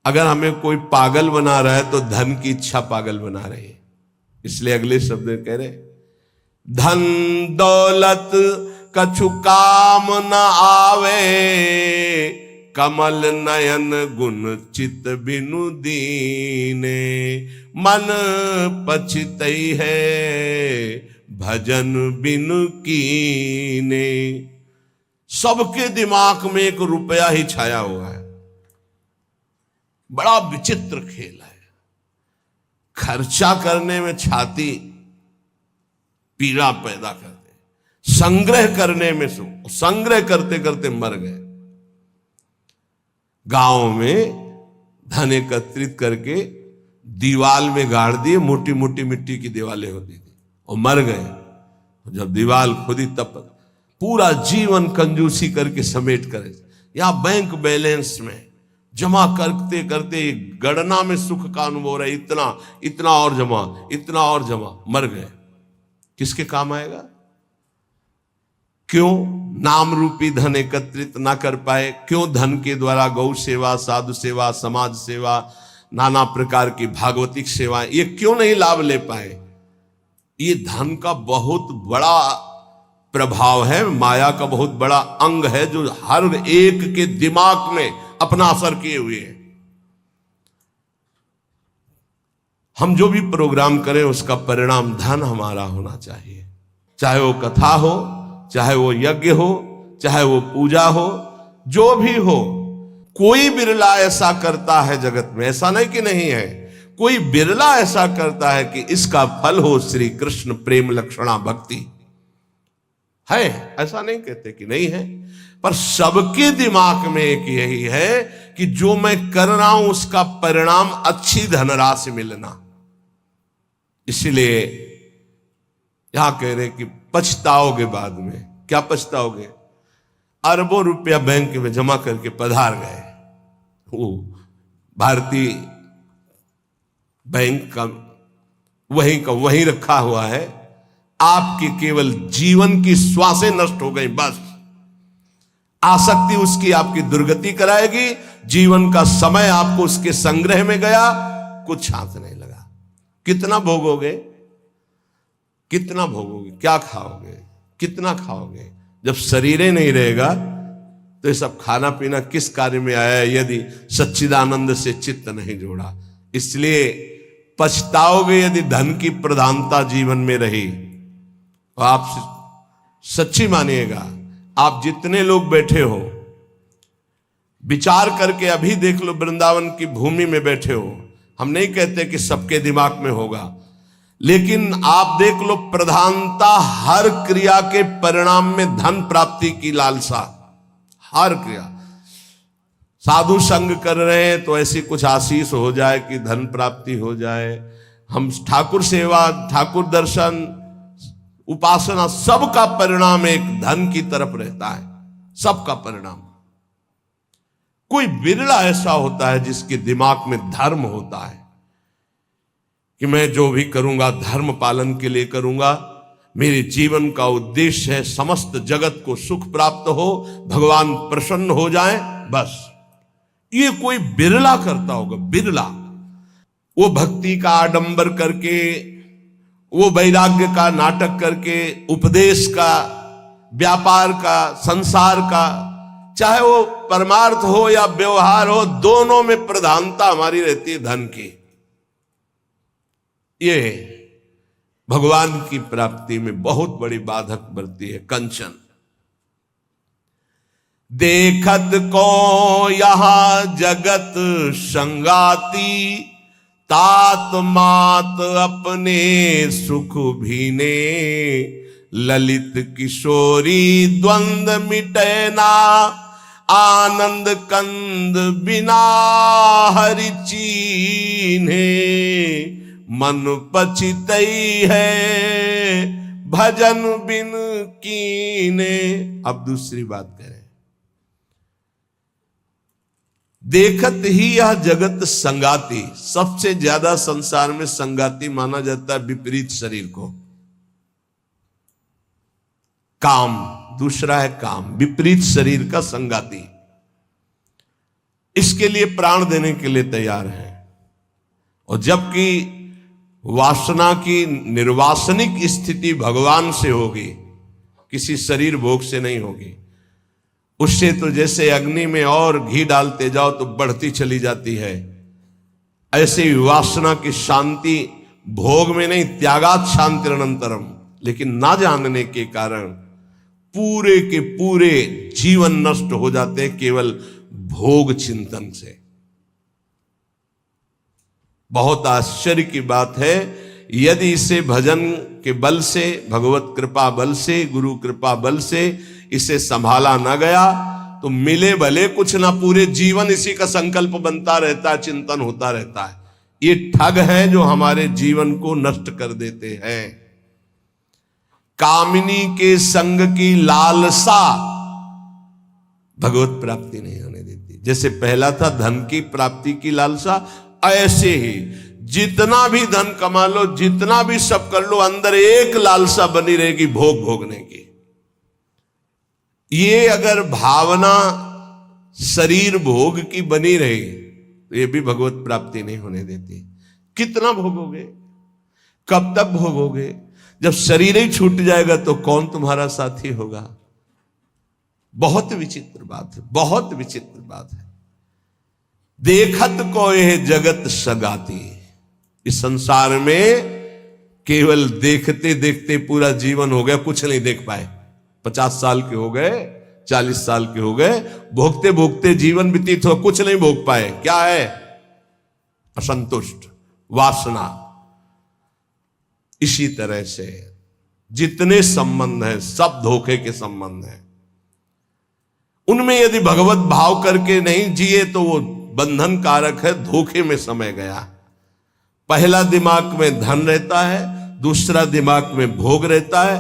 अगर हमें कोई पागल बना रहा है तो धन की इच्छा पागल बना रही है। इसलिए अगले शब्द में कह रहे, धन दौलत कछु काम न आवे, कमल नयन गुण चित बिनु दीने, मन पछितई है भजन बिनु कीने। सबके दिमाग में एक रुपया ही छाया हुआ है। बड़ा विचित्र खेल है। खर्चा करने में छाती पीड़ा पैदा करते, संग्रह करने में सुख, संग्रह करते करते मर गए। गांव में धन एकत्रित करके दीवाल में गाड़ दिए, मोटी मोटी मिट्टी की दीवालें होती थी, और मर गए। जब दीवाल खुदी तब पूरा जीवन कंजूसी करके समेट कर, या बैंक बैलेंस में जमा करते करते गणना में सुख का अनुभव रहा, इतना इतना और जमा, इतना और जमा, मर गए। किसके काम आएगा? क्यों नाम रूपी धन एकत्रित ना कर पाए? क्यों धन के द्वारा गौ सेवा, साधु सेवा, समाज सेवा, नाना प्रकार की भागवतिक सेवा, ये क्यों नहीं लाभ ले पाए? ये धन का बहुत बड़ा प्रभाव है, माया का बहुत बड़ा अंग है, जो हर एक के दिमाग में अपना असर किए हुए है। हम जो भी प्रोग्राम करें उसका परिणाम धन हमारा होना चाहिए। चाहे वो कथा हो, चाहे वो यज्ञ हो, चाहे वो पूजा हो, जो भी हो। कोई बिरला ऐसा करता है जगत में, ऐसा नहीं कि नहीं है, कोई बिरला ऐसा करता है कि इसका फल हो श्री कृष्ण प्रेम लक्षणा भक्ति। है, ऐसा नहीं कहते कि नहीं है, पर सबके दिमाग में एक यही है कि जो मैं कर रहा हूं उसका परिणाम अच्छी धनराशि मिलना। इसलिए यहां कह रहे कि पछताओगे बाद में। क्या पछताओगे? अरबों रुपया बैंक में जमा करके पधार गए, वो भारतीय बैंक का वहीं रखा हुआ है, आपकी केवल जीवन की श्वासें नष्ट हो गई, बस। आसक्ति उसकी आपकी दुर्गति कराएगी, जीवन का समय आपको उसके संग्रह में गया, कुछ हाथ नहीं लगा। कितना भोगोगे? कितना भोगोगे? क्या खाओगे? कितना खाओगे? जब शरीर ही नहीं रहेगा तो ये सब खाना पीना किस कार्य में आया, यदि सच्चिदानंद से चित्त नहीं जोड़ा। इसलिए पछताओगे यदि धन की प्रधानता जीवन में रही। तो आप सच्ची मानिएगा, आप जितने लोग बैठे हो, विचार करके अभी देख लो, वृंदावन की भूमि में बैठे हो। हम नहीं कहते कि सबके दिमाग में होगा, लेकिन आप देख लो, प्रधानता हर क्रिया के परिणाम में धन प्राप्ति की लालसा। हर क्रिया, साधु संग कर रहे हैं तो ऐसी कुछ आशीष हो जाए कि धन प्राप्ति हो जाए। हम ठाकुर सेवा, ठाकुर दर्शन, उपासना, सबका परिणाम एक धन की तरफ रहता है, सबका परिणाम। कोई बिरला ऐसा होता है जिसके दिमाग में धर्म होता है कि मैं जो भी करूंगा धर्म पालन के लिए करूंगा, मेरे जीवन का उद्देश्य है समस्त जगत को सुख प्राप्त हो, भगवान प्रसन्न हो जाए, बस। ये कोई बिरला करता होगा, बिरला। वो भक्ति का आडंबर करके, वो वैराग्य का नाटक करके, उपदेश का, व्यापार का, संसार का, चाहे वो परमार्थ हो या व्यवहार हो, दोनों में प्रधानता हमारी रहती है धन की। ये भगवान की प्राप्ति में बहुत बड़ी बाधक बनती है। कंचन देखत को यहां जगत संगाती, तात मात अपने सुख भीने, ललित किशोरी द्वंद मिटे ना, आनंद कंद बिना हरि चीन्हे, मन पछितई है भजन बिन कीने। अब दूसरी बात करें, देखत ही यह जगत संगाती। सबसे ज्यादा संसार में संगाती माना जाता है विपरीत शरीर को। काम, दूसरा है काम, विपरीत शरीर का संगाती। इसके लिए प्राण देने के लिए तैयार हैं। और जबकि वासना की निर्वासनिक स्थिति भगवान से होगी, किसी शरीर भोग से नहीं होगी। उससे तो जैसे अग्नि में और घी डालते जाओ तो बढ़ती चली जाती है, ऐसे ही वासना की शांति भोग में नहीं, त्यागात शांतिरनंतरम। लेकिन ना जानने के कारण पूरे के पूरे जीवन नष्ट हो जाते हैं केवल भोग चिंतन से। बहुत आश्चर्य की बात है, यदि इसे भजन के बल से, भगवत कृपा बल से, गुरु कृपा बल से इसे संभाला ना गया तो मिले भले कुछ ना, पूरे जीवन इसी का संकल्प बनता रहता है, चिंतन होता रहता है। ये ठग हैं जो हमारे जीवन को नष्ट कर देते हैं। कामिनी के संग की लालसा भगवत प्राप्ति नहीं होने देती। जैसे पहला था धन की प्राप्ति की लालसा, ऐसे ही जितना भी धन कमा लो, जितना भी सब कर लो, अंदर एक लालसा बनी रहेगी भोग भोगने की। ये अगर भावना शरीर भोग की बनी रही तो ये भी भगवत प्राप्ति नहीं होने देती। कितना भोगोगे, कब तक भोगोगे? जब शरीर ही छूट जाएगा तो कौन तुम्हारा साथी होगा? बहुत विचित्र बात है, बहुत विचित्र बात है। देखत को यह जगत सगाती। इस संसार में केवल देखते देखते पूरा जीवन हो गया, कुछ नहीं देख पाए। 50 साल के हो गए, 40 साल के हो गए, भोगते भोगते जीवन व्यतीत हो, कुछ नहीं भोग पाए। क्या है? असंतुष्ट, वासना। इसी तरह से जितने संबंध हैं सब धोखे के संबंध हैं। उनमें यदि भगवत भाव करके नहीं जिए तो वो बंधन कारक है, धोखे में समय गया। पहला दिमाग में धन रहता है, दूसरा दिमाग में भोग रहता है,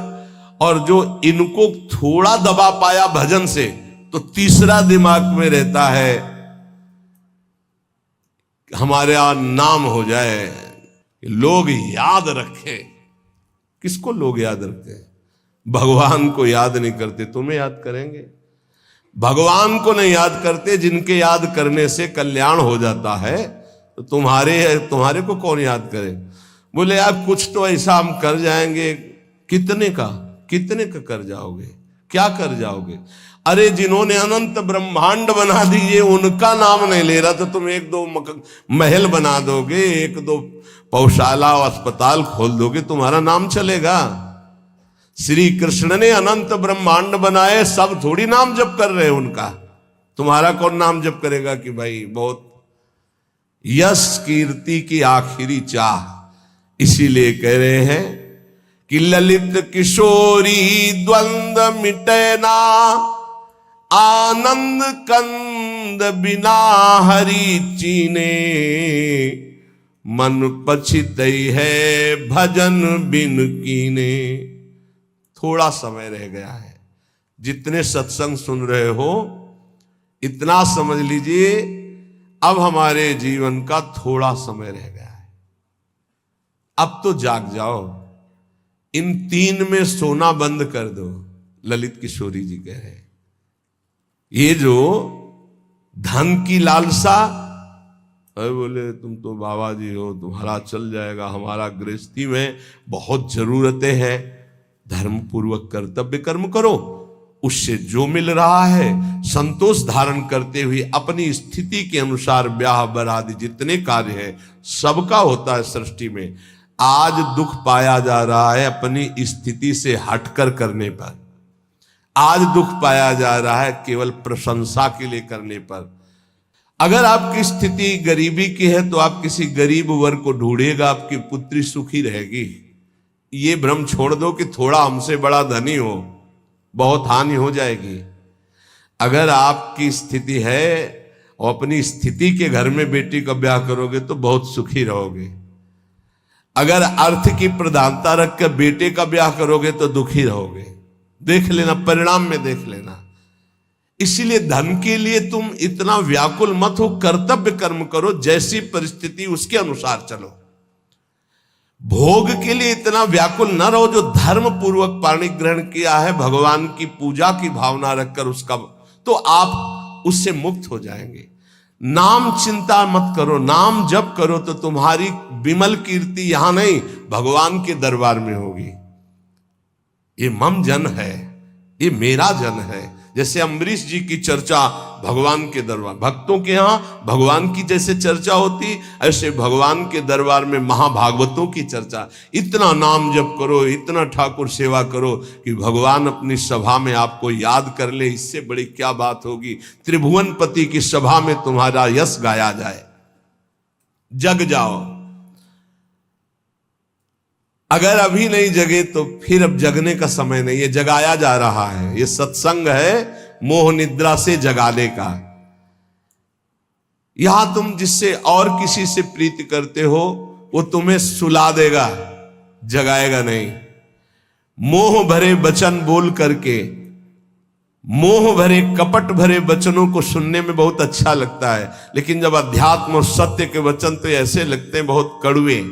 और जो इनको थोड़ा दबा पाया भजन से तो तीसरा दिमाग में रहता है हमारे यहां नाम हो जाए, लोग याद रखें। किसको लोग याद रखते हैं? भगवान को याद नहीं करते, तुम्हें याद करेंगे? भगवान को नहीं याद करते, जिनके याद करने से कल्याण हो जाता है, तो तुम्हारे को कौन याद करे? बोले यार कुछ तो ऐसा हम कर जाएंगे। कितने का कर जाओगे? क्या कर जाओगे? अरे जिन्होंने अनंत ब्रह्मांड बना दिए उनका नाम नहीं ले रहा, तो तुम 1-2 महल बना दोगे, 1-2 पौशाला और अस्पताल खोल दोगे, तुम्हारा नाम चलेगा? श्री कृष्ण ने अनंत ब्रह्मांड बनाए, सब थोड़ी नाम जप कर रहे हैं उनका। तुम्हारा कौन नाम जप करेगा कि भाई बहुत यश कीर्ति की आखिरी चाह। इसीलिए कह रहे हैं कि ललित किशोरी द्वंद्व मिटे ना, आनंद कंद बिना हरि चीने, मन पछितई है भजन बिन कीने। थोड़ा समय रह गया है। जितने सत्संग सुन रहे हो इतना समझ लीजिए, अब हमारे जीवन का थोड़ा समय रह गया है। अब तो जाग जाओ, इन 3 में सोना बंद कर दो। ललित किशोरी जी कह रहे, ये जो धन की लालसा, अरे बोले तुम तो बाबा जी हो, तुम्हारा चल जाएगा, हमारा गृहस्थी में बहुत जरूरतें हैं, धर्म पूर्वक कर्तव्य कर्म करो, उससे जो मिल रहा है संतोष धारण करते हुए अपनी स्थिति के अनुसार ब्याह बरादी जितने कार्य हैं सबका होता है सृष्टि में। आज दुख पाया जा रहा है अपनी स्थिति से हटकर करने पर। आज दुख पाया जा रहा है केवल प्रशंसा के लिए करने पर। अगर आपकी स्थिति गरीबी की है तो आप किसी गरीब वर्ग को ढूंढिएगा, आपकी पुत्री सुखी रहेगी। ये भ्रम छोड़ दो कि थोड़ा हमसे बड़ा धनी हो, बहुत हानि हो जाएगी। अगर आपकी स्थिति है और अपनी स्थिति के घर में बेटी का ब्याह करोगे तो बहुत सुखी रहोगे। अगर अर्थ की प्रधानता रखकर बेटे का ब्याह करोगे तो दुखी रहोगे। देख लेना, परिणाम में देख लेना। इसीलिए धन के लिए तुम इतना व्याकुल मत हो, कर्तव्य कर्म करो, जैसी परिस्थिति उसके अनुसार चलो। भोग के लिए इतना व्याकुल न रहो। जो धर्म पूर्वक पाणी ग्रहण किया है, भगवान की पूजा की भावना रखकर उसका, तो आप उससे मुक्त हो जाएंगे। नाम चिंता मत करो, नाम जप करो तो तुम्हारी विमल कीर्ति यहां नहीं भगवान के दरबार में होगी। ये मम जन है, ये मेरा जन है। जैसे अम्बरीश जी की चर्चा भगवान के दरबार, भक्तों के यहां भगवान की जैसे चर्चा होती, ऐसे भगवान के दरबार में महाभागवतों की चर्चा। इतना नाम जप करो, इतना ठाकुर सेवा करो कि भगवान अपनी सभा में आपको याद कर ले। इससे बड़ी क्या बात होगी। त्रिभुवनपति की सभा में तुम्हारा यश गाया जाए। जग जाओ। अगर अभी नहीं जगे तो फिर अब जगने का समय नहीं, ये जगाया जा रहा है। ये सत्संग है मोह निद्रा से जगाने का। यहां तुम जिससे और किसी से प्रीति करते हो वो तुम्हें सुला देगा, जगाएगा नहीं। मोह भरे वचन बोल करके, मोह भरे कपट भरे वचनों को सुनने में बहुत अच्छा लगता है, लेकिन जब अध्यात्म और सत्य के वचन तो ऐसे लगते हैं बहुत कड़वे।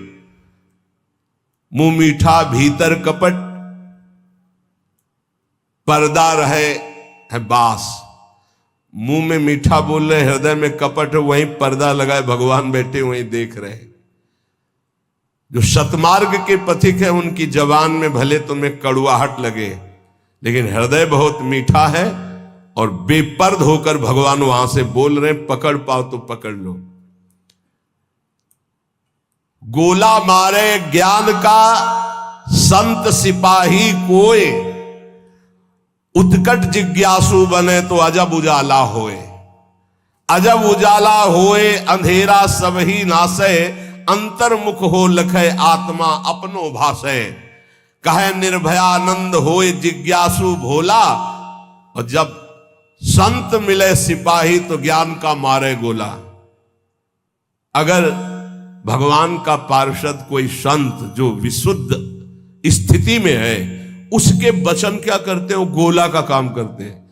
मुंह मीठा भीतर कपट, पर्दा रहे है बास। मुंह में मीठा बोल रहे, हृदय में कपट, वहीं पर्दा लगाए भगवान बैठे वहीं देख रहे। जो सतमार्ग के पथिक है उनकी जबान में भले तुम्हें कड़वाहट लगे, लेकिन हृदय बहुत मीठा है और बेपर्द होकर भगवान वहां से बोल रहे। पकड़ पाओ तो पकड़ लो। गोला मारे ज्ञान का संत सिपाही कोय, उत्कट जिज्ञासु बने तो अजब उजाला होए। अजब उजाला होए अंधेरा सब ही नासे, अंतर्मुख हो लखे आत्मा अपनो भासे। कहे निर्भयानंद होए जिज्ञासु भोला, और जब संत मिले सिपाही तो ज्ञान का मारे गोला। अगर भगवान का पार्षद कोई संत जो विशुद्ध स्थिति में है, उसके वचन क्या करते हैं, वो गोला का काम करते हैं।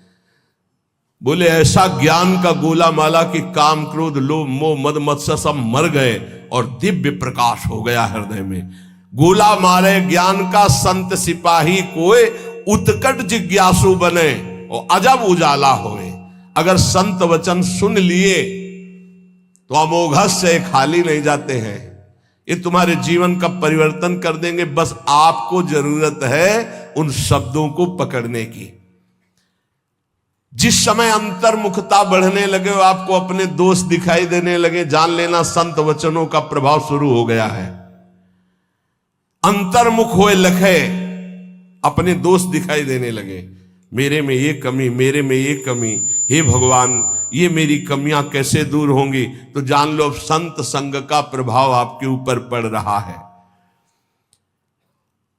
बोले ऐसा ज्ञान का गोला माला कि काम क्रोध लोभ मोह मद मत्सर सब मर गए और दिव्य प्रकाश हो गया हृदय में। गोला मारे ज्ञान का संत सिपाही कोई, उत्कट जिज्ञासु बने और अजब उजाला होए। अगर संत वचन सुन लिए तो अमोघस से खाली नहीं जाते हैं। ये तुम्हारे जीवन का परिवर्तन कर देंगे। बस आपको जरूरत है उन शब्दों को पकड़ने की। जिस समय अंतर्मुखता बढ़ने लगे, आपको अपने दोष दिखाई देने लगे, जान लेना संत वचनों का प्रभाव शुरू हो गया है। अंतर्मुख होए लखे, अपने दोष दिखाई देने लगे। मेरे में ये कमी, मेरे में ये कमी, हे भगवान ये मेरी कमियां कैसे दूर होंगी। तो जान लो संत संग का प्रभाव आपके ऊपर पड़ रहा है।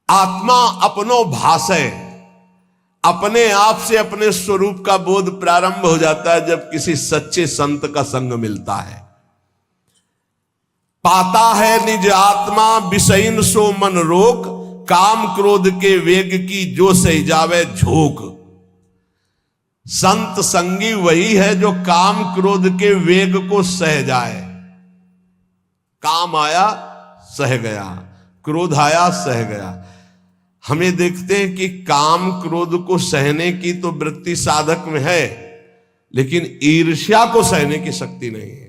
आत्मा अपनो भाषे, अपने आप से अपने स्वरूप का बोध प्रारंभ हो जाता है जब किसी सच्चे संत का संग मिलता है। पाता है निज आत्मा विषयीन सो मन रोक, काम क्रोध के वेग की जो सही जावे झोंक। संत संगी वही है जो काम क्रोध के वेग को सह जाए। काम आया सह गया, क्रोध आया सह गया। हमें देखते हैं कि काम क्रोध को सहने की तो वृत्ति साधक में है, लेकिन ईर्ष्या को सहने की शक्ति नहीं है।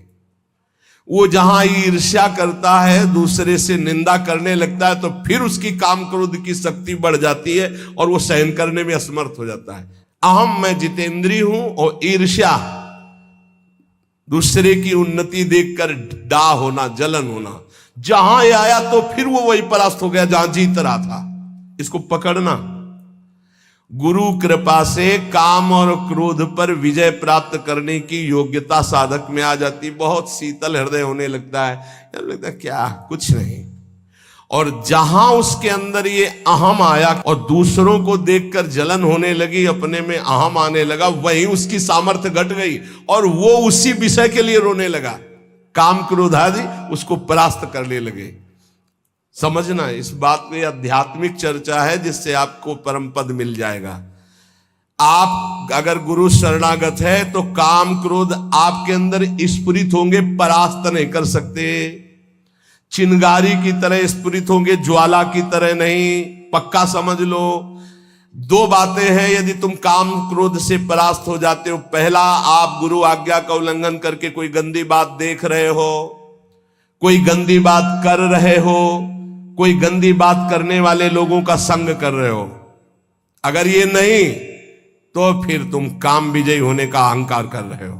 वो जहां ईर्ष्या करता है, दूसरे से निंदा करने लगता है, तो फिर उसकी काम क्रोध की शक्ति बढ़ जाती है और वो सहन करने में असमर्थ हो जाता है। अहम मैं जितेंद्रीय हूं और ईर्ष्या दूसरे की उन्नति देखकर डा होना, जलन होना, जहां ये आया तो फिर वो वही परास्त हो गया जहां जीत रहा था। इसको पकड़ना। गुरु कृपा से काम और क्रोध पर विजय प्राप्त करने की योग्यता साधक में आ जाती। बहुत शीतल हृदय होने लगता है, लगता है क्या कुछ नहीं। और जहां उसके अंदर ये अहम आया और दूसरों को देखकर जलन होने लगी, अपने में अहम आने लगा, वहीं उसकी सामर्थ्य घट गई और वो उसी विषय के लिए रोने लगा। काम क्रोध आदि उसको परास्त करने लगे। समझना, इस बात में आध्यात्मिक चर्चा है जिससे आपको परम पद मिल जाएगा। आप अगर गुरु शरणागत है तो काम क्रोध आपके अंदर स्फुरित होंगे, परास्त नहीं कर सकते। चिंगारी की तरह स्फुरित होंगे, ज्वाला की तरह नहीं, पक्का समझ लो। दो बातें हैं यदि तुम काम क्रोध से परास्त हो जाते हो। पहला, आप गुरु आज्ञा का उल्लंघन करके कोई गंदी बात देख रहे हो, कोई गंदी बात कर रहे हो, कोई गंदी बात करने वाले लोगों का संग कर रहे हो। अगर ये नहीं तो फिर तुम काम विजयी होने का अहंकार कर रहे हो।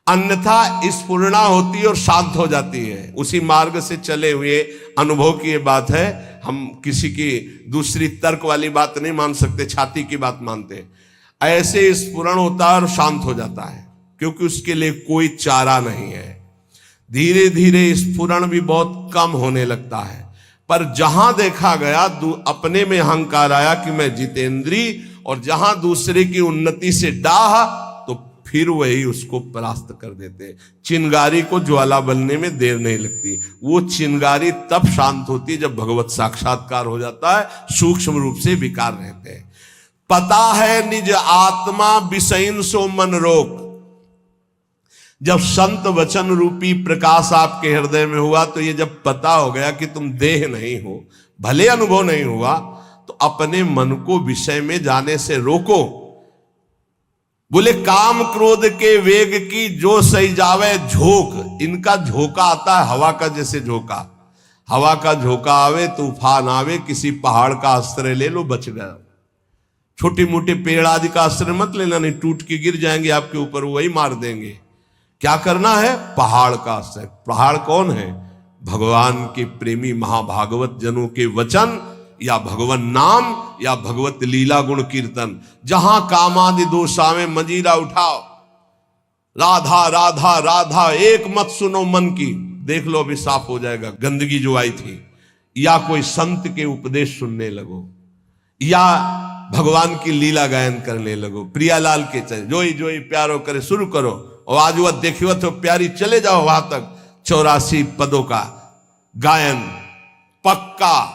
अन्यथा स्फुरणा होती है और शांत हो जाती है। उसी मार्ग से चले हुए अनुभव की ये बात है। हम किसी की दूसरी तर्क वाली बात नहीं मान सकते, छाती की बात मानते। ऐसे स्फुरण होता है और शांत हो जाता है, क्योंकि उसके लिए कोई चारा नहीं है। धीरे धीरे स्फुरण भी बहुत कम होने लगता है। पर जहां देखा गया अपने में अहंकार आया कि मैं जितेंद्री, और जहां दूसरे की उन्नति से डाह, तो फिर वही उसको परास्त कर देते। चिंगारी को ज्वाला बनने में देर नहीं लगती। वो चिंगारी तब शांत होती है जब भगवत साक्षात्कार हो जाता है, सूक्ष्म रूप से विकार रहते हैं। पता है निज आत्मा विषयन सो मन रोक। जब संत वचन रूपी प्रकाश आपके हृदय में हुआ, तो ये जब पता हो गया कि तुम देह नहीं हो, भले अनुभव नहीं हुआ, तो अपने मन को विषय में जाने से रोको। बोले काम क्रोध के वेग की जो सही जावे झोंक। इनका झोंका आता है हवा का, जैसे झोंका, हवा का झोंका आवे, तूफान आवे, किसी पहाड़ का आश्रय ले लो, बच गया। छोटे मोटे पेड़ आदि का आश्रय मत लेना, नहीं टूट के गिर जाएंगे आपके ऊपर, वही मार देंगे। क्या करना है? पहाड़ का आश्रय। पहाड़ कौन है? भगवान के प्रेमी महाभागवत जनों के वचन, या भगवान नाम, या भगवत लीला गुण कीर्तन। जहां कामादि दोष आवे मजीरा उठाओ, राधा राधा राधा एक मत सुनो मन की। देख लो अभी साफ हो जाएगा गंदगी जो आई थी। या कोई संत के उपदेश सुनने लगो, या भगवान की लीला गायन करने लगो। प्रियालाल के चले जोई जोई प्यारो करे शुरू करो, और आज वह देखियो तो प्यारी, चले जाओ वहां तक। 84 पदों का गायन पक्का।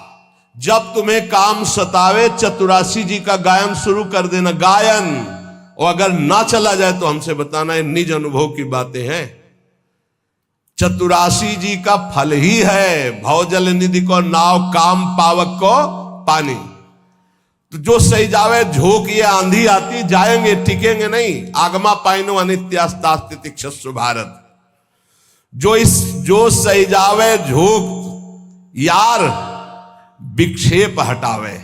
जब तुम्हें काम सतावे, चतुरासी जी का गायन शुरू कर देना, गायन। और अगर ना चला जाए तो हमसे बताना, है निज अनुभव की बातें हैं। चतुरासी जी का फल ही है भवजल निधि को नाव, काम पावक को पानी। तो जो सही जावे झोंक, ये आंधी आती, जाएंगे टिकेंगे नहीं। आगमा पाइनो अनित्यास्तास्तितिक्षस्व भारत। जो सही जावे झोंक यार, विक्षेप हटावे।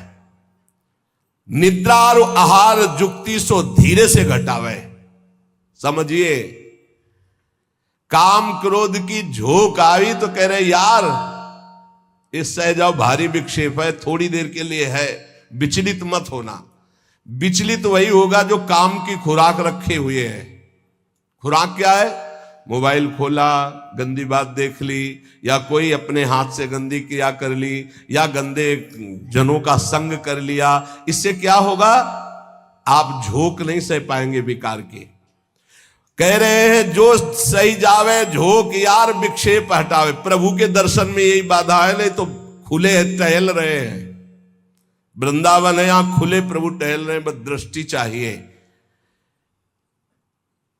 निद्रा और आहार जुक्ति सो धीरे से घटावे। समझिए, काम क्रोध की झोंक आई तो कह रहे यार इस सह जाओ, भारी विक्षेप है, थोड़ी देर के लिए है, विचलित मत होना। विचलित वही होगा जो काम की खुराक रखे हुए है। खुराक क्या है? मोबाइल खोला, गंदी बात देख ली, या कोई अपने हाथ से गंदी क्रिया कर ली, या गंदे जनों का संग कर लिया। इससे क्या होगा? आप झोंक नहीं सह पाएंगे विकार की। कह रहे हैं जो सही जावे झोंक यार, विक्षेप हटावे। प्रभु के दर्शन में यही बाधा है, नहीं तो खुले टहल रहे हैं। वृंदावन है, यहां खुले प्रभु टहल रहे हैं, बस दृष्टि चाहिए।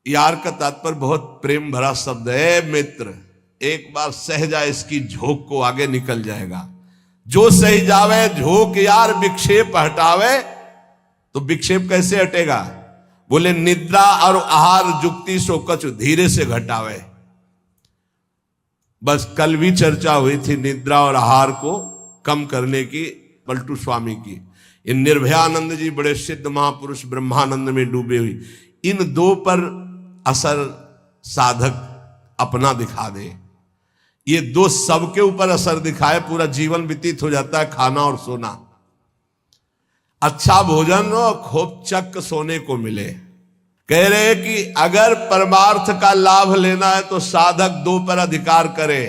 यार का तात्पर्य बहुत प्रेम भरा शब्द है। मित्र एक बार सह जाए इसकी झोंक को, आगे निकल जाएगा। जो सही जावे झोंक यार, विक्षेप हटावे। तो विक्षेप कैसे हटेगा? बोले निद्रा और आहार जुक्ति सो कछु धीरे से घटावे। बस कल भी चर्चा हुई थी निद्रा और आहार को कम करने की, पलटू स्वामी की। इन निर्भयानंद जी बड़े सिद्ध महापुरुष ब्रह्मानंद में डूबे हुई। इन दो पर असर साधक अपना दिखा दे, ये दो सबके ऊपर असर दिखाए, पूरा जीवन व्यतीत हो जाता है। खाना और सोना, अच्छा भोजन और खूब चक सोने को मिले। कह रहे कि अगर परमार्थ का लाभ लेना है तो साधक दो पर अधिकार करे,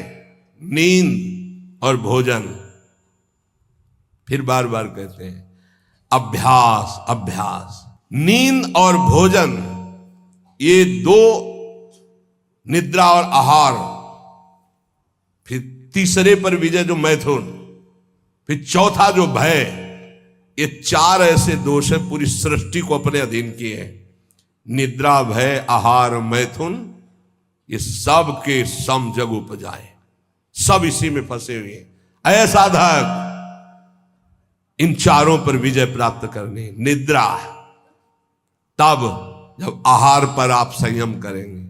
नींद और भोजन। फिर बार बार कहते हैं अभ्यास अभ्यास। नींद और भोजन, ये दो, निद्रा और आहार। फिर तीसरे पर विजय जो मैथुन, फिर चौथा जो भय। ये चार ऐसे दोष है पूरी सृष्टि को अपने अधीन किए हैं। निद्रा, भय, आहार, मैथुन, ये सब के सम जग उपजाए, सब इसी में फंसे हुए हैं। ऐसा साधक इन चारों पर विजय प्राप्त करनी। निद्रा, तब जब आहार पर आप संयम करेंगे।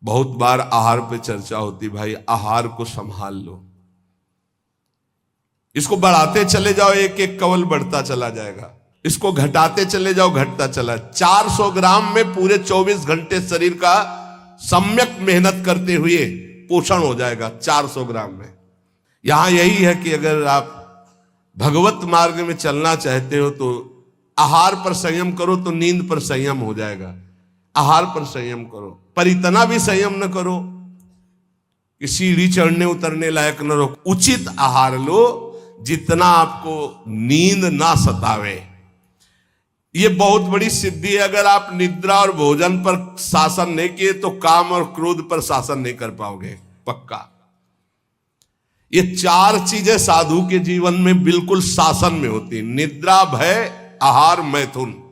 बहुत बार आहार पे चर्चा होती, भाई आहार को संभाल लो, इसको बढ़ाते चले जाओ, एक एक कवल बढ़ता चला जाएगा, इसको घटाते चले जाओ, घटता चला। 400 ग्राम में पूरे 24 घंटे शरीर का सम्यक मेहनत करते हुए पोषण हो जाएगा 400 ग्राम में। यहां यही है कि अगर आप भगवत मार्ग में चलना चाहते हो तो आहार पर संयम करो, तो नींद पर संयम हो जाएगा। आहार पर संयम करो, पर इतना भी संयम न करो कि सीढ़ी चढ़ने उतरने लायक न रहो। उचित आहार लो जितना आपको नींद ना सतावे। ये बहुत बड़ी सिद्धि है। अगर आप निद्रा और भोजन पर शासन नहीं किए तो काम और क्रोध पर शासन नहीं कर पाओगे, पक्का। ये 4 चीजें साधु के जीवन में बिल्कुल शासन में होती। निद्रा, भय, आहार, मैथुन।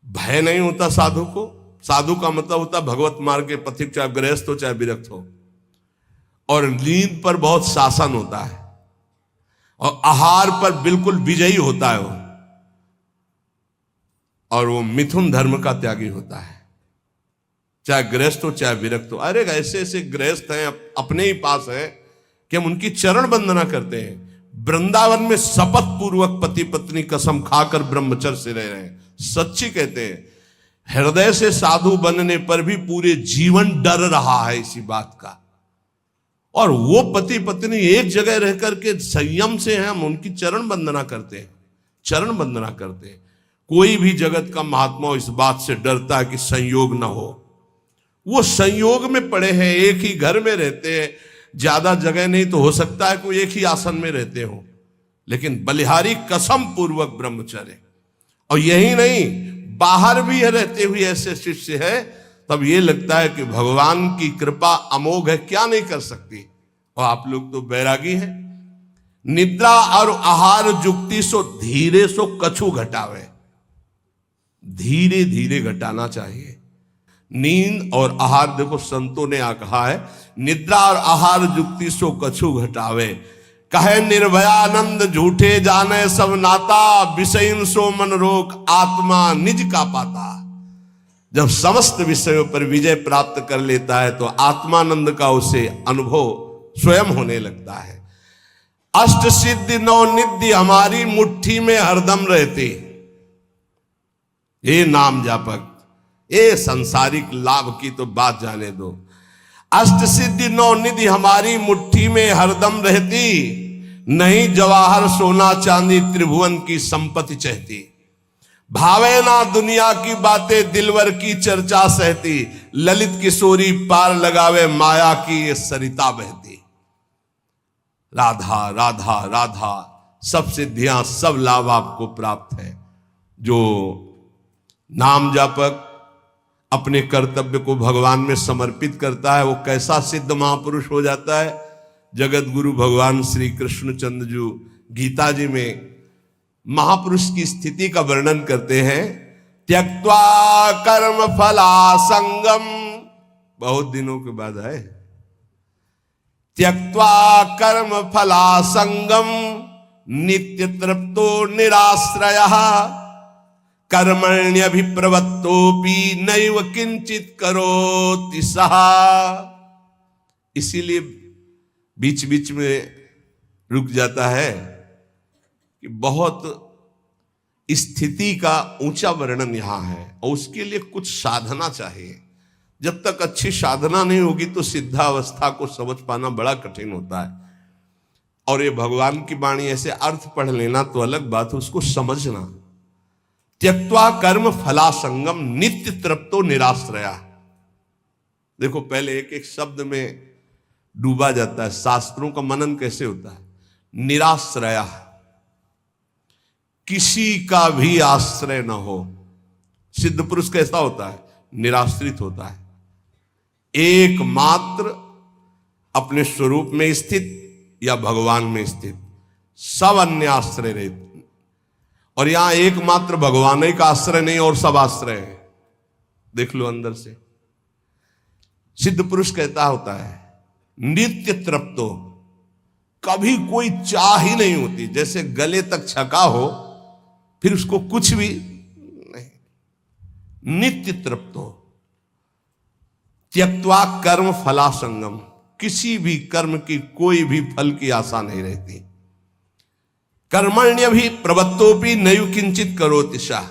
भय नहीं होता साधु को। साधु का मतलब होता भगवत मार्ग के पथिक, चाहे गृहस्थ हो चाहे विरक्त हो। और नींद पर बहुत शासन होता है, और आहार पर बिल्कुल विजयी होता है वो, और वो मिथुन धर्म का त्यागी होता है, चाहे गृहस्थ हो चाहे विरक्त हो। अरे ऐसे ऐसे गृहस्थ हैं अपने ही पास हैं कि हम उनकी चरण वंदना करते हैं। वृंदावन में शपथ पूर्वक पति पत्नी कसम खाकर ब्रह्मचर्य से रह रहे हैं। सच्ची कहते हैं, हृदय से साधु बनने पर भी पूरे जीवन डर रहा है इसी बात का। और वो पति पत्नी एक जगह रह करके संयम से हैं, हम उनकी चरण वंदना करते हैं, चरण वंदना करते हैं। कोई भी जगत का महात्मा इस बात से डरता है कि संयोग ना हो। वो संयोग में पड़े हैं, एक ही घर में रहते हैं, ज्यादा जगह नहीं तो हो सकता है कोई एक ही आसन में रहते हो, लेकिन बलिहारी कसम पूर्वक ब्रह्मचर्य। और यही नहीं, बाहर भी रहते हुए ऐसे शिष्य है, तब ये लगता है कि भगवान की कृपा अमोघ है, क्या नहीं कर सकती। और आप लोग तो बैरागी हैं। निद्रा और आहार जुक्ति सो धीरे सो कछु घटावे। धीरे धीरे घटाना चाहिए। नींद और आहार, देखो संतों ने कहा है, निद्रा और आहार जुक्ति सो कछु घटावे। कहे निर्भयानंद झूठे जाने सब नाता, विषयन सो मन रोक आत्मा निज का पाता। जब समस्त विषयों पर विजय प्राप्त कर लेता है तो आत्मानंद का उसे अनुभव स्वयं होने लगता है। अष्ट सिद्धि 9 निधि हमारी मुट्ठी में हरदम रहते। ये नाम जापक, ये सांसारिक लाभ की तो बात जाने दो। अष्ट सिद्धि 9 निधि हमारी मुट्ठी में हरदम रहती, नहीं जवाहर सोना चांदी त्रिभुवन की संपत्ति चाहती। भावे ना दुनिया की बातें दिलवर की चर्चा सहती, ललित किशोरी पार लगावे माया की ये सरिता बहती। राधा राधा राधा, सब सिद्धियां सब लाभ आपको प्राप्त है। जो नाम जापक अपने कर्तव्य को भगवान में समर्पित करता है, वो कैसा सिद्ध महापुरुष हो जाता है। जगत गुरु भगवान श्री कृष्णचंद्र जी गीता जी में महापुरुष की स्थिति का वर्णन करते हैं। त्यक्त्वा कर्म फलासंगम, बहुत दिनों के बाद है, त्यक्त्वा कर्म फलासंगम नित्य तृप्तो निराश्रयः, कर्मण्यभिप्रवृत्तोपि नैव किंचित करोति सः। इसीलिए बीच बीच में रुक जाता है कि बहुत स्थिति का ऊंचा वर्णन यहां है, और उसके लिए कुछ साधना चाहिए। जब तक अच्छी साधना नहीं होगी तो सिद्धावस्था को समझ पाना बड़ा कठिन होता है। और ये भगवान की वाणी ऐसे अर्थ पढ़ लेना तो अलग बात है, उसको समझना। त्यक्त्वा कर्म फलासंगम नित्य तृप्तो निराश्रया। देखो पहले एक एक शब्द में डूबा जाता है। शास्त्रों का मनन कैसे होता है? निराश्रया, किसी का भी आश्रय ना हो। सिद्ध पुरुष कैसा होता है? निराश्रित होता है, एकमात्र अपने स्वरूप में स्थित या भगवान में स्थित, सब अन्य आश्रय रहते। और यहां एकमात्र भगवान ही का आश्रय नहीं और सब आश्रय है। देख लो अंदर से। सिद्ध पुरुष कहता होता है नित्य तृप्तो, कभी कोई चाह ही नहीं होती, जैसे गले तक छका हो फिर उसको कुछ भी नहीं, नित्य तृप्त हो। त्यक्त्वा कर्म फलासंगम, किसी भी कर्म की कोई भी फल की आशा नहीं रहती। कर्मण्य भी प्रवत्तोपि नयु किंचित करोति शाह,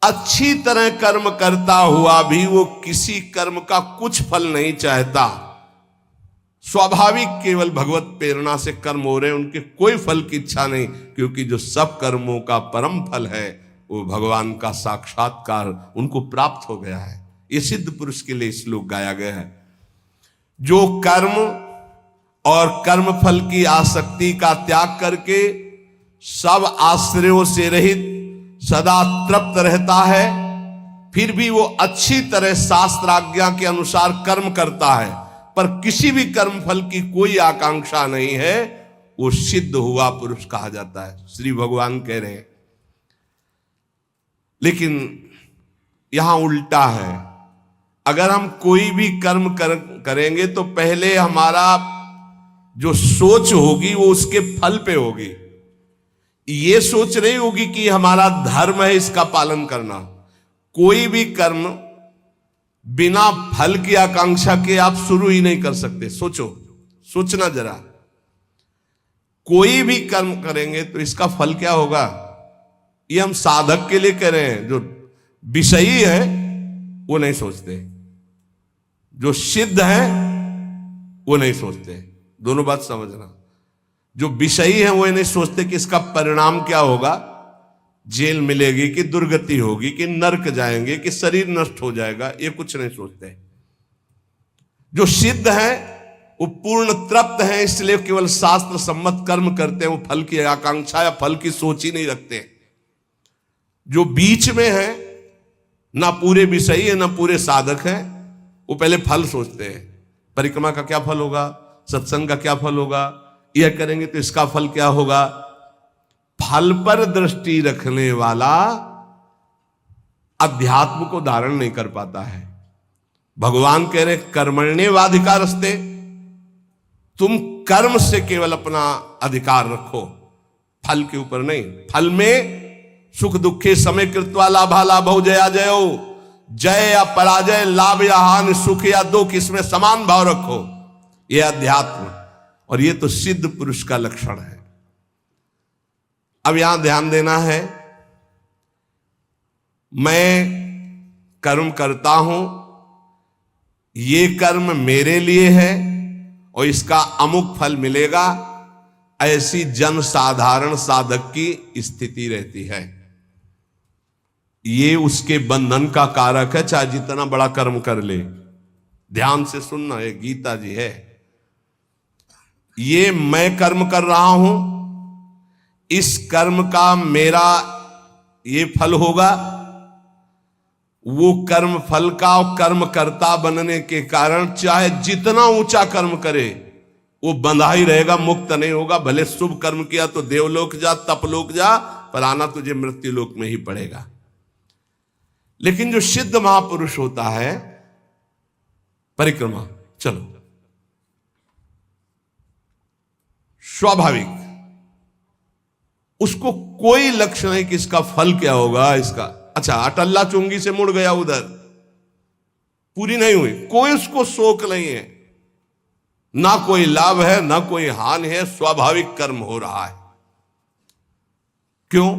अच्छी तरह कर्म करता हुआ भी वो किसी कर्म का कुछ फल नहीं चाहता। स्वाभाविक केवल भगवत प्रेरणा से कर्म हो रहे हैं, उनके कोई फल की इच्छा नहीं, क्योंकि जो सब कर्मों का परम फल है वो भगवान का साक्षात्कार उनको प्राप्त हो गया है। ये सिद्ध पुरुष के लिए श्लोक गाया गया है। जो कर्म और कर्म फल की आसक्ति का त्याग करके सब आश्रयों से रहित सदा तृप्त रहता है, फिर भी वो अच्छी तरह शास्त्राज्ञा के अनुसार कर्म करता है, पर किसी भी कर्म फल की कोई आकांक्षा नहीं है, वो सिद्ध हुआ पुरुष कहा जाता है, श्री भगवान कह रहे हैं। लेकिन यहां उल्टा है, अगर हम कोई भी कर्म करेंगे तो पहले हमारा जो सोच होगी वो उसके फल पे होगी। ये सोच नहीं होगी कि हमारा धर्म है इसका पालन करना। कोई भी कर्म बिना फल की आकांक्षा के आप शुरू ही नहीं कर सकते। सोचना जरा, कोई भी कर्म करेंगे तो इसका फल क्या होगा, ये हम साधक के लिए कह रहे हैं। जो विषयी है वो नहीं सोचते, जो सिद्ध है वो नहीं सोचते। दोनों बात समझना। जो विषयी है वो नहीं सोचते कि इसका परिणाम क्या होगा, जेल मिलेगी कि दुर्गति होगी कि नरक जाएंगे कि शरीर नष्ट हो जाएगा, ये कुछ नहीं सोचते। जो सिद्ध है वो पूर्ण तृप्त है, इसलिए केवल शास्त्र सम्मत कर्म करते हैं, वो फल की आकांक्षा या फल की सोच ही नहीं रखते। जो बीच में है, ना पूरे विषयी है ना पूरे साधक है, वो पहले फल सोचते हैं। परिक्रमा का क्या फल होगा, सत्संग का क्या फल होगा, यह करेंगे तो इसका फल क्या होगा। फल पर दृष्टि रखने वाला अध्यात्म को धारण नहीं कर पाता है। भगवान कह रहे कर्मण्येवाधिकारस्ते, तुम कर्म से केवल अपना अधिकार रखो, फल के ऊपर नहीं। फल में सुख दुखे समय कृत्वा लाभा लाभो जया जयो, जय या पराजय, लाभ या हानि, सुख या दुख, इसमें समान भाव रखो। यह अध्यात्म, और यह तो सिद्ध पुरुष का लक्षण है। अब यहां ध्यान देना है, मैं कर्म करता हूं, ये कर्म मेरे लिए है और इसका अमुक फल मिलेगा, ऐसी जन साधारण साधक की स्थिति रहती है। ये उसके बंधन का कारक है, चाहे जितना बड़ा कर्म कर ले। ध्यान से सुनना, ये गीता जी है। ये मैं कर्म कर रहा हूं, इस कर्म का मेरा ये फल होगा। वो कर्म फल का और कर्म कर्ता बनने के कारण चाहे जितना ऊंचा कर्म करे वो बंधा ही रहेगा, मुक्त नहीं होगा। भले शुभ कर्म किया तो देवलोक जा, तपलोक जा, पर आना तुझे मृत्यु लोक में ही पड़ेगा। लेकिन जो सिद्ध महापुरुष होता है, परिक्रमा चलो स्वाभाविक, उसको कोई लक्ष्य नहीं कि इसका फल क्या होगा। इसका अच्छा अटल्ला चुंगी से मुड़ गया, उधर पूरी नहीं हुई, कोई उसको शोक नहीं है, ना कोई लाभ है ना कोई हानि है, स्वाभाविक कर्म हो रहा है। क्यों?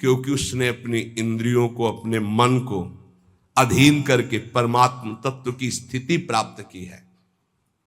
क्योंकि उसने अपनी इंद्रियों को, अपने मन को अधीन करके परमात्म तत्व की स्थिति प्राप्त की है।